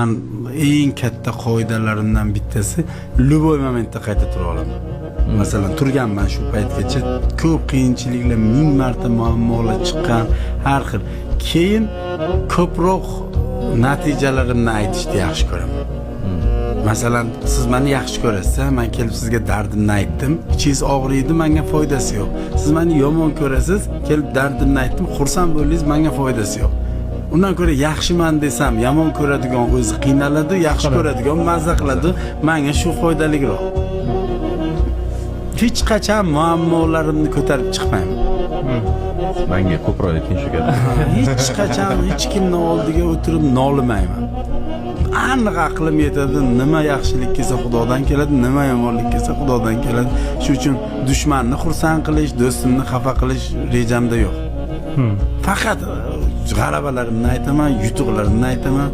Ben eng katta qoidalarimdan bittasi любой momentda qayta tura olaman. Masalan, turganman shu paytgacha ko'p qiyinchiliklar, ming marta muammolar chiqqan, har xil. Keyin ko'proq natijalarimni aytishni yaxshi ko'raman. Masalan, siz meni yaxshi ko'rasiz, men kelib sizga dardimni aytdim, ichingiz og'riydi, menga foydasi yo'q. Siz meni yomon ko'rasiz, kelib dardimni aytdim, xursand bo'ldingiz, menga foydasi yo'q. Undan ko'ra yaxshiman desam, yomon ko'radigan o'zi qiynaladi, yaxshi ko'radigan mazza qiladi, menga shu foydaliroq. Hech qachon muammolarimni ko'tarib chiqmayman. Menga ko'proq aytgan shu gap. Hech qachon hech kimning oldiga o'tirib nolimayman. Aniq aqlim yetadi, nima yaxshilik kelsa Xudodan keladi, nima yomonlik kelsa Xudodan keladi. Shuning uchun dushmanni xursand qilish, do'stimni xafa qilish rejamda yo'q. Faqat g'alabalarimni aytaman, yutuqlarimni aytaman.